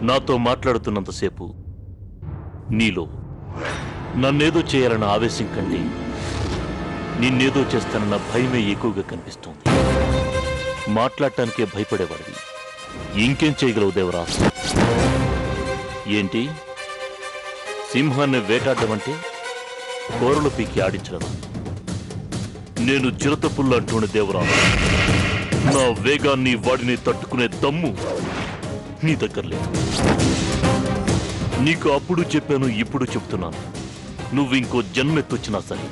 నాతో మాట్లాడుతున్నంతసేపు నీలో నన్నేదో చేయాలన్న ఆవేశం కంటే నిన్నేదో చేస్తానన్న భయమే ఎక్కువగా కనిపిస్తోంది. మాట్లాడటానికే భయపడేవాడివి ఇంకేం చేయగలవు దేవరాజు? ఏంటి సింహాన్ని వేటాడడం అంటే కోరలు పీకి ఆడించడం? నేను చిరత పుల్ల అంటూనే దేవరాజు, నా వేగాన్ని వాడిని తట్టుకునే దమ్ము నీ దగ్గర లేదు. నీకు అప్పుడు చెప్పాను, ఇప్పుడు చెప్తున్నాను, నువ్వు ఇంకో జన్మెత్తొచ్చినా సరే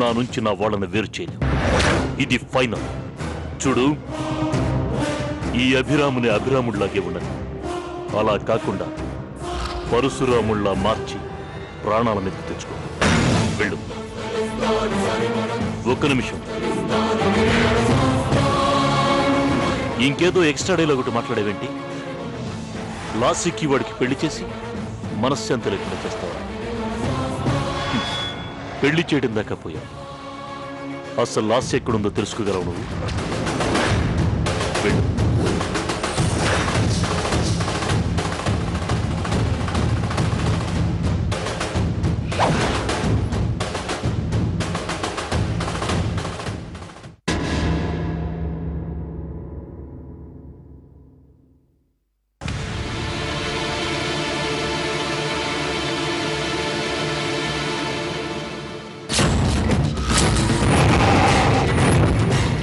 నా నుంచి నా వాళ్ళని వేరు చేయలేవు. ఇది ఫైనల్. చూడు, ఈ అభిరాముని అభిరాముడిలాగే ఉండదు, అలా కాకుండా పరశురాముళ్లా మార్చి ప్రాణాల మీద తెచ్చుకో. వెళ్ళు. ఒక్క నిమిషం, ఇంకేదో ఎక్స్ట్రా డైలాగ్ ఒకటి మాట్లాడేవేంటి? లాస్ట్కి వాడికి పెళ్లి చేసి మనశ్శాంతి లేకుండా చేస్తావా? పెళ్లి చేయడం దాకా పోయావు. అసలు లాస్ట్ ఎక్కడుందో తెలుసుకోగలవు నువ్వు? వెళ్ళు.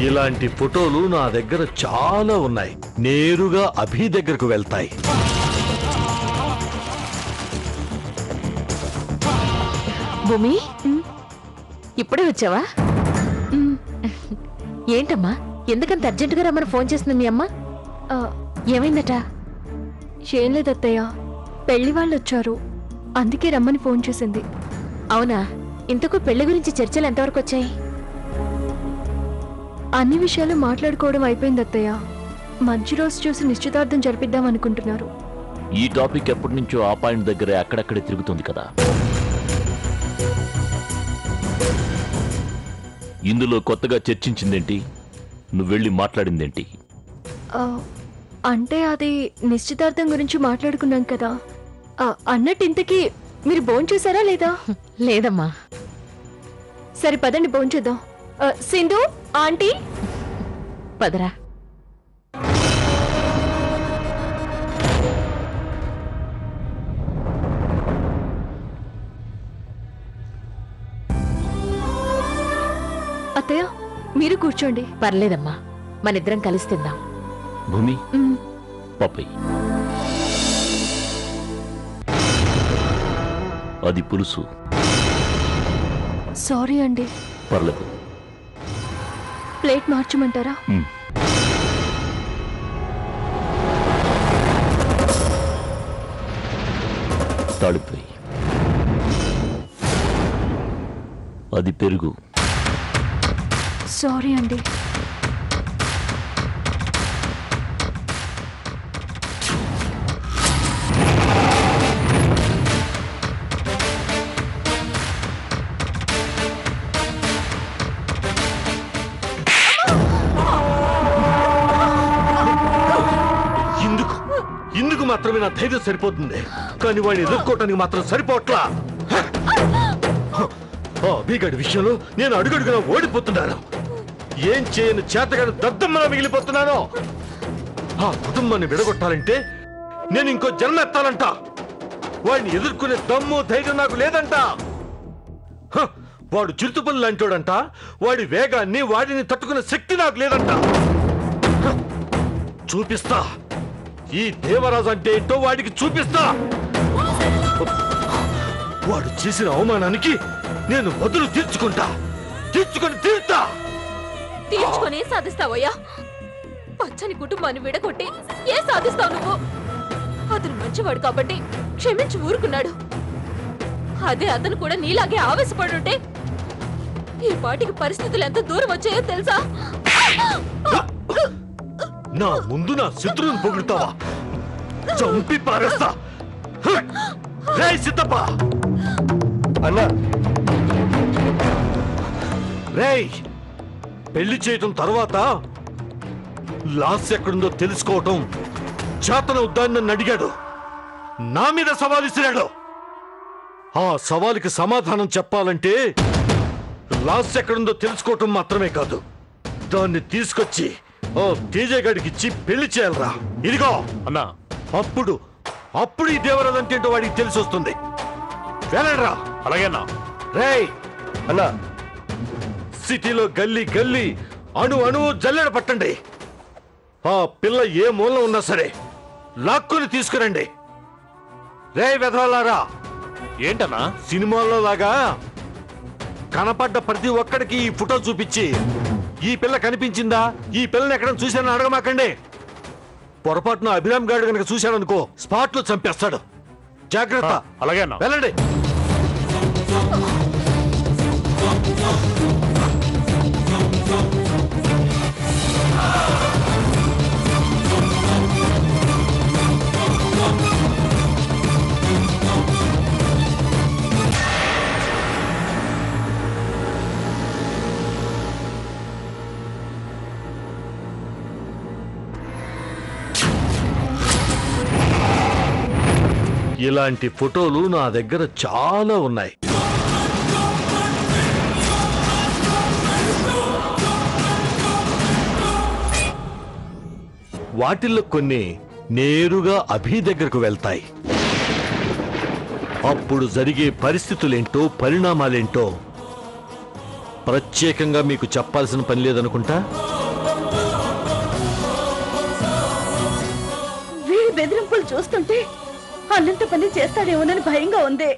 ఇలాంటి ఫోటోలు నా దగ్గర చాలా ఉన్నాయి. నేరుగా అభి దగ్గరకు వెళ్తాయి. భూమి, ఇప్పుడే వచ్చావా? ఏంటమ్మా, ఎందుకంత అర్జెంటుగా రమ్మని ఫోన్ చేస్తుంది మీ అమ్మ? ఏమైందట? ఏం లేదత్తయ్య, పెళ్లి వాళ్ళు వచ్చారు, అందుకే రమ్మని ఫోన్ చేసింది. అవునా? ఇంతకు పెళ్లి గురించి చర్చలు ఎంతవరకు వచ్చాయి? అన్ని విషయాలు మాట్లాడుకోవడం అయిపోయింది అత్తయ్య. మంచి రోజు చూసి నిశ్చితార్థం జరిపిద్దాం అనుకుంటున్నారు. ఈ టాపిక్ ఎప్పటి నుంచో ఆ పాయింట్ దగ్గరే అక్కడక్కడే తిరుగుతుంది కదా. ఇందులో కొత్తగా చర్చించిందేంటి? నువ్వు వెళ్ళి మాట్లాడిందేంటి? అంటే అది నిశ్చితార్థం గురించి మాట్లాడుకున్నాం కదా. అన్నట్టు ఇంతకీ మీరు భోంచేశారా లేదా? లేదమ్మా. సరే పదండి భోంచేద్దాం. సింధు ఆంటీ, పదరా. అత్తయ్య మీరు కూర్చోండి. పర్లేదమ్మా, మనిద్దరం కలిసి తిందాం. భూమి, పప్పై అది పులుసు. సారీ అండి. పర్లేదు. ప్లేట్ మార్చమంటారా? తాళిపోయి అది పెరుగు. సారీ అండి. ఇందుకు మాత్రమే నా ధైర్యం సరిపోతుంది, కానీ వాడిని ఎదుర్కోవటానికి మాత్రం సరిపోవట్లా. బీగడి విషయంలో నేను అడుగడుగునా ఓడిపోతున్నాను. ఏం చేయని చేతగాని దద్దమ్మలా మిగిలిపోతున్నాను. ఆ కుటుంబాన్ని విడగొట్టాలంటే నేను ఇంకో జన్మ ఎత్తాలంట. వాడిని ఎదుర్కొనే దమ్ము ధైర్యం నాకు లేదంట. వాడు చిరుతుపల్లి లాంటోడంట. వాడి వేగాన్ని, వాడిని తట్టుకునే శక్తి నాకు లేదంట. చూపిస్తా, ఈ దేవరాజు అంటే ఏంటో వాడికి చూపిస్తా. వాడు చేసిన అవమానానికి నేను బదులు తీర్చుకొని తీరుతా. తీర్చుకొని ఏం సాధిస్తావయ్యా? పచ్చని కుటుంబాన్ని విడగొట్టి ఏ సాధిస్తావు నువ్వు? అతను మంచివాడు కాబట్టి క్షమించి ఊరుకున్నాడు. అదే అతను కూడా నీలాగే ఆవేశపడుంటే ఈ పాటికి పరిస్థితులు ఎంత దూరం వచ్చాయో తెలుసా? నా ముందు నా శత్రువుని పొగుడుతావా? చంపి పారేస్తా. రేయ్ సిద్ధప్ప, అన్నా రేయ్, పెళ్లి చేయటం తర్వాత లాస్ ఎక్కడుందో తెలుసుకోవటం చేతనవుద్దాన్ని నన్ను అడిగాడు. నా మీద సవాల్ ఇసిరాడు. ఆ సవాలుకి సమాధానం చెప్పాలంటే లాస్ ఎక్కడుందో తెలుసుకోవటం మాత్రమే కాదు, దాన్ని తీసుకొచ్చి ఓ తేజ గడికి ఇచ్చి పెళ్లి చేయాలరా. ఇదిగో అన్నా అప్పుడు అప్పుడు ఈ దేవరాజు అంటే ఏంటో వాడికి తెలిసి వస్తుంది. వెళ్ళండ్రా. అలాగే అన్నా. రేయ్ అన్నా, సిటీలో గల్లీ గల్లీ అణు అణువు జల్లెడ పట్టండి. ఆ పిల్ల ఏ మూల ఉన్నా సరే లాక్కుని తీసుకురండి. రేయ్ వెధవలారా, ఏంటన్నా? సినిమాల్లో లాగా కనపడ్డ ప్రతి ఒక్కడికి ఈ ఫోటో చూపించి ఈ పిల్ల కనిపించిందా, ఈ పిల్లని ఎక్కడ చూశానని అడగమాకండి. పొరపాటున అభిరామ్ గారు కనుక చూశాడనుకో స్పాట్ లో చంపేస్తాడు. జాగ్రత్త. అలాగే అన్నా. వెళ్ళండి. ఇలాంటి ఫోటోలు నా దగ్గర చాలా ఉన్నాయి. వాటిల్లో కొన్ని నేరుగా అభి దగ్గరకు వెళ్తాయి. అప్పుడు జరిగే పరిస్థితులేంటో పరిణామాలేంటో ప్రత్యేకంగా మీకు చెప్పాల్సిన పని లేదనుకుంటా. వీడి బెదిరింపులు చూస్తుంటే అల్లంత పని చేస్తాడేమోనని భయంగా ఉంది.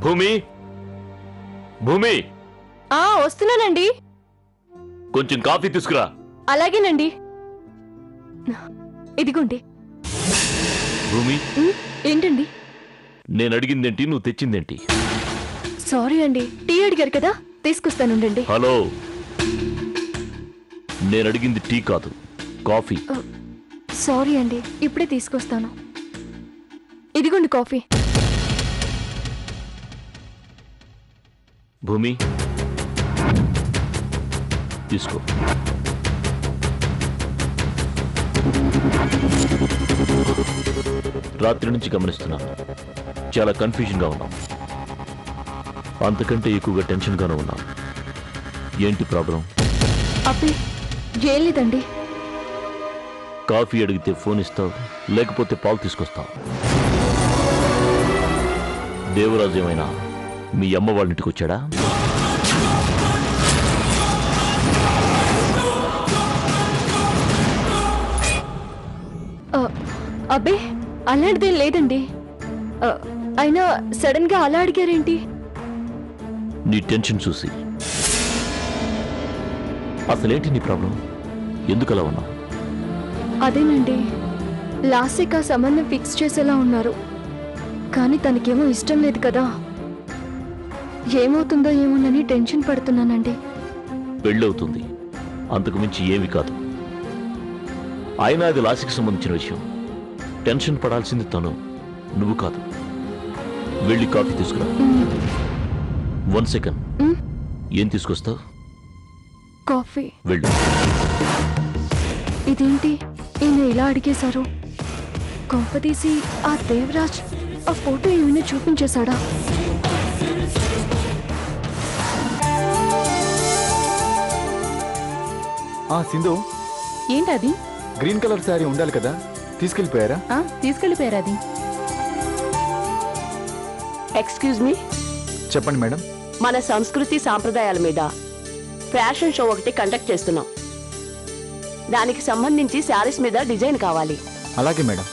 భూమి, భూమి, వస్తున్నానండి. కొంచెం కాఫీ తీసుకురా. అలాగేనండి. ఇదిగోండి. భూమి, ఏంటండి? నేను అడిగిందేంటి, నువ్వు తెచ్చిందేంటి? సారీ అండి, టీ అడిగారు కదా, తీసుకొస్తానుండండి. హలో, నేను అడిగింది టీ కాదు, కాఫీ. సారీ అండి, ఇప్పుడే తీసుకొస్తాను. ఇదిగోండి కాఫీ. భూమి, తీసుకో. రాత్రి నుంచి గమనిస్తున్నాను, చాలా కన్ఫ్యూజన్గా ఉన్నాం. అంతకంటే ఎక్కువగా టెన్షన్గానే ఉన్నాం. ఏంటి ప్రాబ్లం? అబ్బే ఏం లేదండి. కాఫీ అడిగితే ఫోన్ ఇస్తావు, లేకపోతే పాలు తీసుకొస్తావు. దేవరాజు ఏమైనా మీ అమ్మ వాళ్ళ ఇంటికి వచ్చాడా? అబ్బే అలాంటిదేం లేదండి. అయినా సడన్ గా అలా అడిగారేంటి? నీ టెన్షన్ చూసి. అసలేంటి నీ ప్రాబ్లం? ఎందుకు అలా ఉన్నావు? అదేనండి, లాస్ట్కి ఆ సంబంధం ఫిక్స్ చేసేలా ఉన్నారు, కానీ తనకేమో ఇష్టం లేదు కదా. ఏమవుతుందో ఏమోనని టెన్షన్ పడుతున్నానండి. పెళ్ళవుతుంది, అంతకు మించి ఏమి కాదు. అయినా అది లాసికి సంబంధించిన విషయం. టెన్షన్ పడాల్సింది తను, నువ్వు కాదు. వెళ్ళి కాఫీ తీసుకురా. 1 సెకండ్. ఏం తీసుకొస్తావు? కాఫీ. వెళ్ళు. ఇదేంటి ఈయన ఇలా అడిగేశారు? కొంపదీసి ఆ దేవరాజ్ ఆ ఫోటో ఏమైనా చూపించేశాడా? సింధు, ఏంటది? గ్రీన్ కలర్ శారీ ఉండాలి కదా, తీసుకెళ్ళిపోయారా? తీసుకెళ్ళిపోయారు. అది ఎక్స్క్యూజ్ మీ, చెప్పండి మేడం. మన సంస్కృతి సాంప్రదాయాల మీద ఫ్యాషన్ షో ఒకటి కండక్ట్ చేస్తున్నాం. దానికి సంబంధించి శారీస్ మీద డిజైన్ కావాలి. అలాగే మేడం.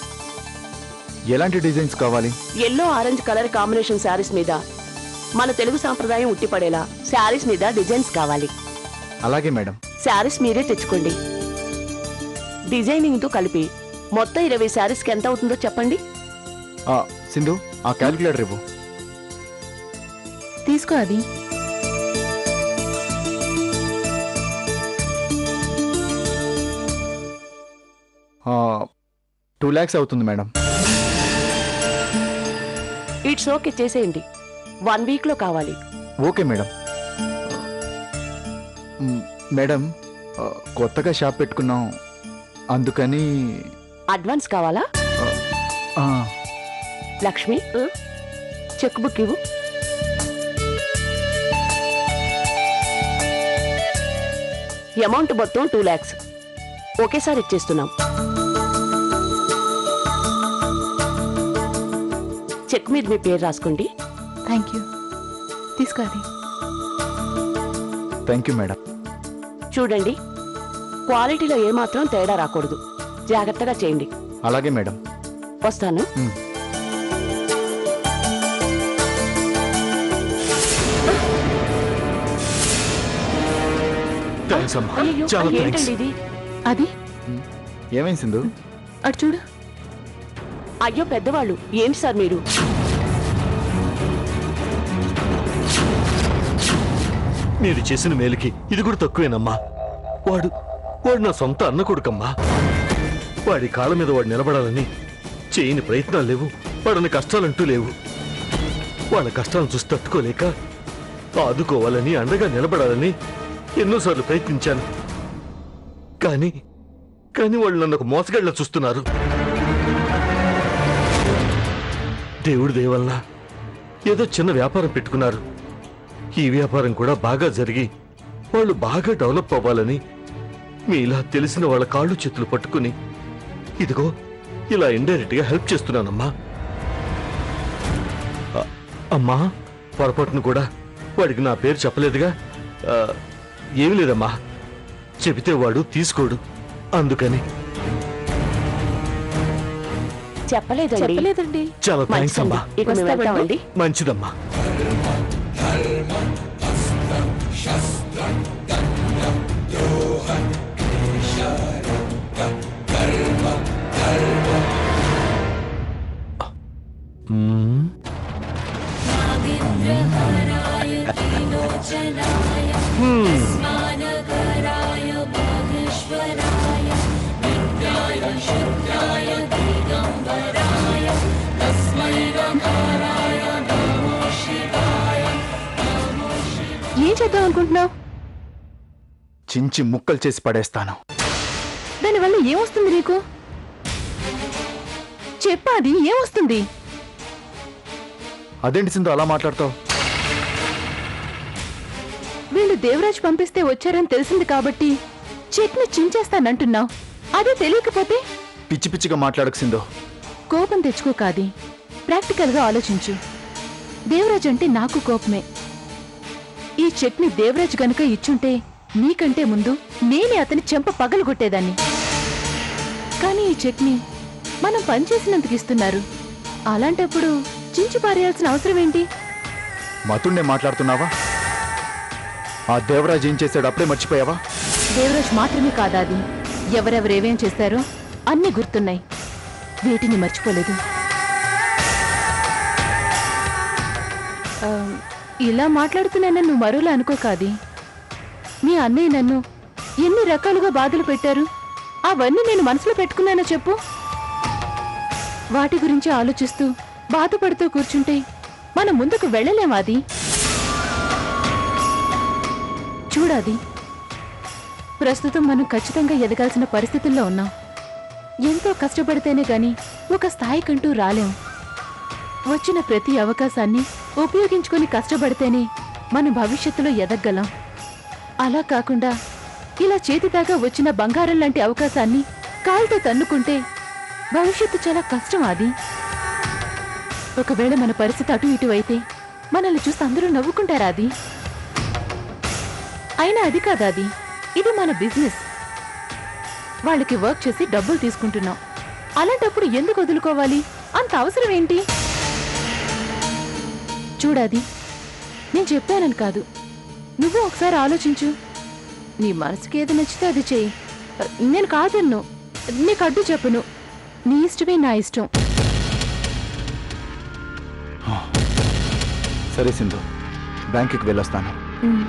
ఎలాంటి డిజైన్స్ కావాలి? Yellow orange colour combination saris మీద మన తెలుగు సాంప్రదాయం ఉట్టిపడేలా శారీస్ మీద డిజైన్స్ కావాలి. అలాగే మేడం. శారీస్ మీరే తెచ్చుకోండి. డిజైనింగ్ తో కలిపి మొత్తం 20 శారీస్కి ఎంత అవుతుందో చెప్పండి. సింధు, ఆ క్యాలిక్యులేటర్ ఇవ్వు. తీసుకో అది. ఆ, 2 lakhs అవుతుంది మేడం. ఇట్స్ ఓకే, చేసేయండి. 1 week లో కావాలి. Okay madam. మేడం, కొత్తగా షాప్ పెట్టుకున్నాం, అందుకని అడ్వాన్స్ కావాలా? ఆ, లక్ష్మి, చెక్ బుక్ ఇవ్వు. అమౌంట్ మొత్తం 2 lakhs ఒకేసారి ఇచ్చేస్తున్నాం. చెక్ మీద మీ పేరు రాసుకోండి. Thank you. తీసుకో అది. Thank you madam. చూడండి, క్వాలిటీలో ఏమాత్రం తేడా రాకూడదు. జాగ్రత్తగా చేయండి. అలాగే మేడం. వస్తాను. థ్యాంక్స్ అమ్మా, అయ్యో, చాలా థ్యాంక్స్. ఏంటండి ఇది? అది ఏమైంది సింధు? అటు చూడు. అయ్యో పెద్దవాళ్ళు, ఏంటి సార్ మీరు? మీరు చేసిన మేలుకి ఇది కూడా తక్కువేనమ్మా. వాడు వాడు నా సొంత అన్న కొడుకమ్మా. వాడి కాళ్ళ మీద వాడు నిలబడాలని చేయని ప్రయత్నాలు లేవు. వాడని కష్టాలంటూ లేవు. వాళ్ళ కష్టాలను చూసి తట్టుకోలేక ఆదుకోవాలని, అండగా నిలబడాలని ఎన్నోసార్లు ప్రయత్నించాను. కానీ కానీ వాళ్ళు నన్ను ఒక మోసగాళ్ళ చూస్తున్నారు. దేవుడి దయ వల్ల ఏదో చిన్న వ్యాపారం పెట్టుకున్నారు. ఈ వ్యాపారం కూడా బాగా జరిగి వాళ్ళు బాగా డెవలప్ అవ్వాలని మీలా తెలిసిన వాళ్ళ కాళ్ళు చేతులు పట్టుకుని ఇదిగో ఇలా ఇండైరెక్ట్ గా హెల్ప్ చేస్తున్నానమ్మా. అమ్మా, పొరపాటును కూడా వాడికి నా పేరు చెప్పలేదుగా. ఏమి లేదమ్మా, చెబితే వాడు తీసుకోడు, అందుకని. చెప్పలేదండి. చాలా థ్యాంక్స్ అమ్మా. ఇక మేము వెళ్తామండి. మంచిదమ్మా. ఏం చేద్దాం అనుకుంటున్నావు? చించి ముక్కలు చేసి పడేస్తాను. దానివల్ల ఏమొస్తుంది నీకు? చెప్పా, అది ఏమొస్తుంది? అదేంటి సింధు అలా మాట్లాడతావు? వీళ్ళు దేవరాజ్ పంపిస్తే వచ్చారని తెలిసింది కాబట్టి చెక్ని చించేస్తానంటున్నావు. అదే తెలియకపోతే? పిచ్చి పిచ్చిగా మాట్లాడకు సింధు. కోపం తెచ్చుకో కాది, ప్రాక్టికల్గా ఆలోచించు. దేవరాజ్ అంటే నాకు కోపమే. ఈ చెక్ని దేవరాజ్ గనుక ఇచ్చుంటే నీకంటే ముందు నేనే అతని చెంప పగలగొట్టేదాన్ని. కానీ ఈ చెక్ని మనం పనిచేసినందుకు ఇస్తున్నారు. అలాంటప్పుడు చించి పారేయాల్సిన అవసరం ఏంటి? మతుణ్ణే మాట్లాడుతున్నావా? ఆ దేవరాజ్ ఏం చేశాడు అప్పుడే మర్చిపోయావా? దేవరాజ్ మాత్రమే కాదా, అది ఎవరెవరేవేం చేశారో అన్నీ గుర్తున్నాయి. వీటిని మర్చిపోలేదు. ఇలా మాట్లాడుతున్నానని నువ్వు మరోలా అనుకో కాది. మీ అన్నయ్య నన్ను ఎన్ని రకాలుగా బాధలు పెట్టారు, అవన్నీ నేను మనసులో పెట్టుకున్నానో చెప్పు. వాటి గురించి ఆలోచిస్తూ బాధపడుతూ కూర్చుంటే మనం ముందుకు వెళ్ళలేమాది. చూడాది, ప్రస్తుతం మనం ఖచ్చితంగా ఎదగాల్సిన పరిస్థితుల్లో ఉన్నాం. ఎంతో కష్టపడితేనే గాని ఒక స్థాయికంటూ రాలేం. వచ్చిన ప్రతి అవకాశాన్ని ఉపయోగించుకొని కష్టపడితేనే మన భవిష్యత్తులో ఎదగలం. అలా కాకుండా ఇలా చేతిదాకా వచ్చిన బంగారం లాంటి అవకాశాన్ని కాలుతో తన్నుకుంటే భవిష్యత్తు చాలా కష్టం. అది ఒకవేళ మన పరిస్థితి అటు ఇటు అయితే మనల్ని చూసి అందరూ నవ్వుకుంటారా అది? అయినా అది కాదు అది, ఇది మన బిజినెస్. వాళ్ళకి వర్క్ చేసి డబ్బులు తీసుకుంటున్నాం. అలాంటప్పుడు ఎందుకు వదులుకోవాలి? అంత అవసరం ఏంటి? చూడాది, నేను చెప్పానని కాదు, నువ్వు ఒకసారి ఆలోచించు. నీ మనసుకి ఏది నచ్చితే అది చెయ్యి. నేను కాదన్ను, నీకు అడ్డు చెప్పను. నీ ఇష్టమే నా ఇష్టం. సరే సింధు, బ్యాంకుకి వెళ్ళొస్తాను. ఉమ్.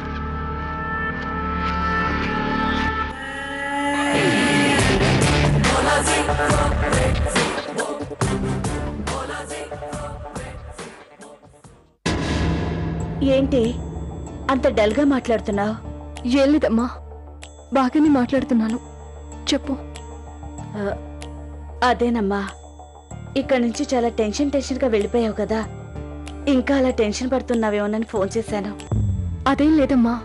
ఏంటి అంత డల్గా మాట్లాడుతున్నావు? ఏం లేదమ్మా, బాగానే మాట్లాడుతున్నాను. చెప్పు. అదేనమ్మా, ఇక్కడి నుంచి చాలా టెన్షన్గా వెళ్ళిపోయావు కదా, ఇంకా అలా టెన్షన్ పడుతున్నావేమోనని ఫోన్ చేశాను. అదేం లేదమ్మా,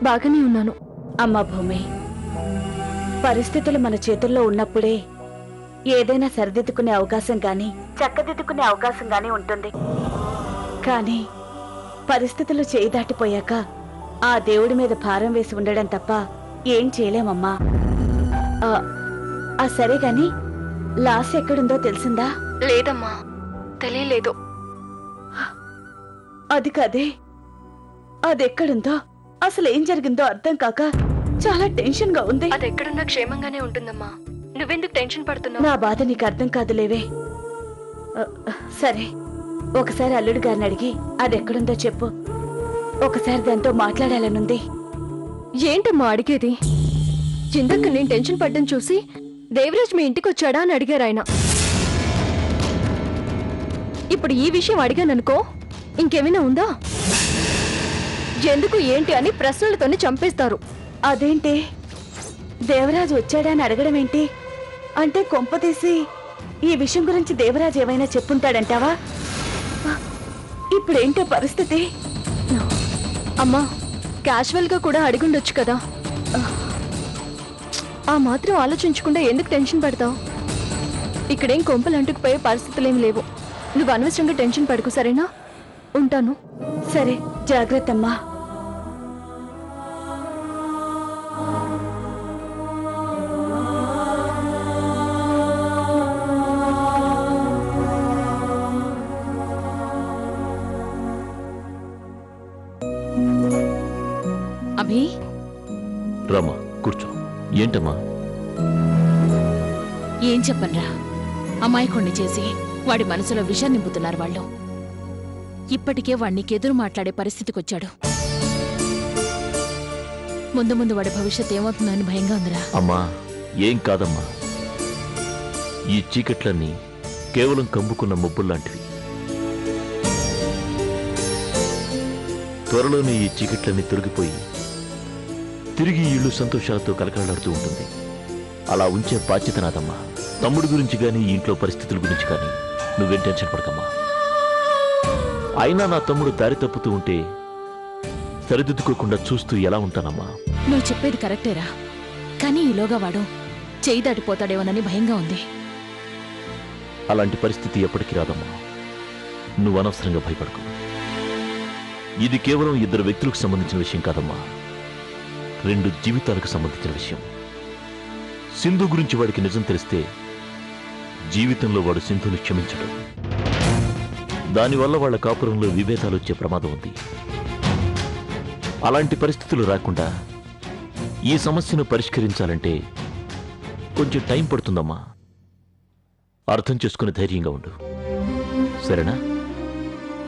బాగానే ఉన్నాను. అమ్మా భూమి, పరిస్థితులు మన చేతుల్లో ఉన్నప్పుడే ఏదైనా సరిదిద్దుకునే అవకాశం గాని చక్కదిద్దుకునే అవకాశం గాని ఉంటుంది. కానీ పరిస్థితులు చేయి దాటిపోయాక ఆ దేవుడి మీద భారం వేసి ఉండడం తప్ప ఏం చేయలేమమ్మా. సరే గాని లాస్ ఎక్కడుందో తెలిసిందా? లేదమ్మా, తెలియలేదు. అది కదే, అదెక్కడుందో అసలు ఏం జరిగిందో అర్థం కాక చాలా టెన్షన్ గా ఉంది. అది ఎక్కడున్నా క్షేమంగానే ఉంటుందమ్మా, నువ్వెందుకు టెన్షన్ పడుతున్నావు? నా బాధ నీకు అర్థం కాదులేవే. సరే, ఒకసారి అల్లుడు గారిని అడిగి అది ఎక్కడుందో చెప్పు. ఒకసారి దాంతో మాట్లాడాలనుంది. ఏంటమ్మా అడిగేది? ఇందాక నేను టెన్షన్ పడ్డం చూసి దేవరాజ్ మీ ఇంటికి వచ్చాడా అని అడిగారు ఆయన. ఇప్పుడు ఈ విషయం అడిగాననుకో, ఇంకేమైనా ఉందా? ఎందుకు ఏంటి అని ప్రశ్నలతోనే చంపేస్తారు. అదేంటి, దేవరాజు వచ్చాడా అని అడగడం ఏంటి? అంటే కొంపతీసి ఈ విషయం గురించి దేవరాజు ఏమైనా చెప్పుంటాడంటావా? ఇప్పుడేంటో పరిస్థితి? అమ్మా, క్యాజువల్ గా కూడా అడిగుండొచ్చు కదా. ఆ మాత్రం ఆలోచించకుండా ఎందుకు టెన్షన్ పడతావు? ఇక్కడేం కొంపలు అంటుకుపోయే పరిస్థితులేం లేవు. నువ్వు అనవసరంగా టెన్షన్ పడుకు, సరేనా? ఉంటాను. సరే, జాగ్రత్త అమ్మా. అభి, రామా, కూర్చో. ఏంటమ్మా? ఏం చెప్పనరా, అమాయకుణ్ణి చేసి వాడి మనసులో విషం నింపుతున్నారు వాళ్ళు. ఇప్పటికే వాణ్ణికెదురు మాట్లాడే పరిస్థితికొచ్చాడు. ముందు ముందు వాడి భవిష్యత్ ఏమవుతుందని భయంగా ఉందిరా. అమ్మా, ఏం కాదమ్మా. ఈ చీకట్లన్నీ కేవలం కమ్ముకున్న మబ్బుల్లాంటివి. త్వరలోనే ఈ చీకట్లన్నీ తొలగిపోయి తిరిగి ఇల్లు సంతోషాలతో కలకలలాడుతూ ఉంటుంది. అలా ఉంచే బాధ్యత నాదమ్మా. తమ్ముడు గురించి కానీ ఈ ఇంట్లో పరిస్థితుల గురించి కానీ నువ్వేం టెన్షన్ పడకమ్మా. అయినా నా తమ్ముడు దారి తప్పుతూ ఉంటే సరిదిద్దుకోకుండా చూస్తూ ఎలా ఉంటానమ్మా? నువ్వు చెప్పేది కరెక్టేరా, కానీ ఈలోగా వాడు చేయి దాటిపోతాడేమోనని భయంగా ఉంది. అలాంటి పరిస్థితి ఎప్పటికీ రాదమ్మా. నువ్వు అనవసరంగా భయపడకు. ఇది కేవలం ఇద్దరు వ్యక్తులకు సంబంధించిన విషయం కాదమ్మా, 2 జీవితాలకు సంబంధించిన విషయం. సింధు గురించి వాడికి నిజం తెలిస్తే జీవితంలో వాడు సింధుని క్షమించడు. దానివల్ల వాళ్ళ కాపురంలో విభేదాలు వచ్చే ప్రమాదం ఉంది. అలాంటి పరిస్థితులు రాకుండా ఈ సమస్యను పరిష్కరించాలంటే కొంచెం టైం పడుతుందమ్మా. అర్థం చేసుకుని ధైర్యంగా ఉండు, సరేనా?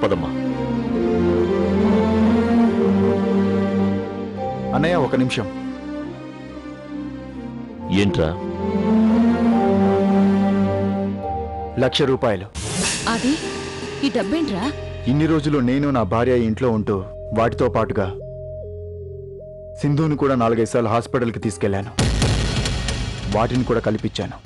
పదమ్మా. అన్నయ్య, ఒక నిమిషం. ఏంట్రా? 1,00,000 రూపాయలు. అది ఈ డబ్బేంట్రా? ఇన్ని రోజులు నేను నా భార్య ఇంట్లో ఉంటూ వాటితో పాటుగా సింధుని కూడా 4-5 సార్లు హాస్పిటల్కి తీసుకెళ్లాను. వాటిని కూడా కల్పించాను.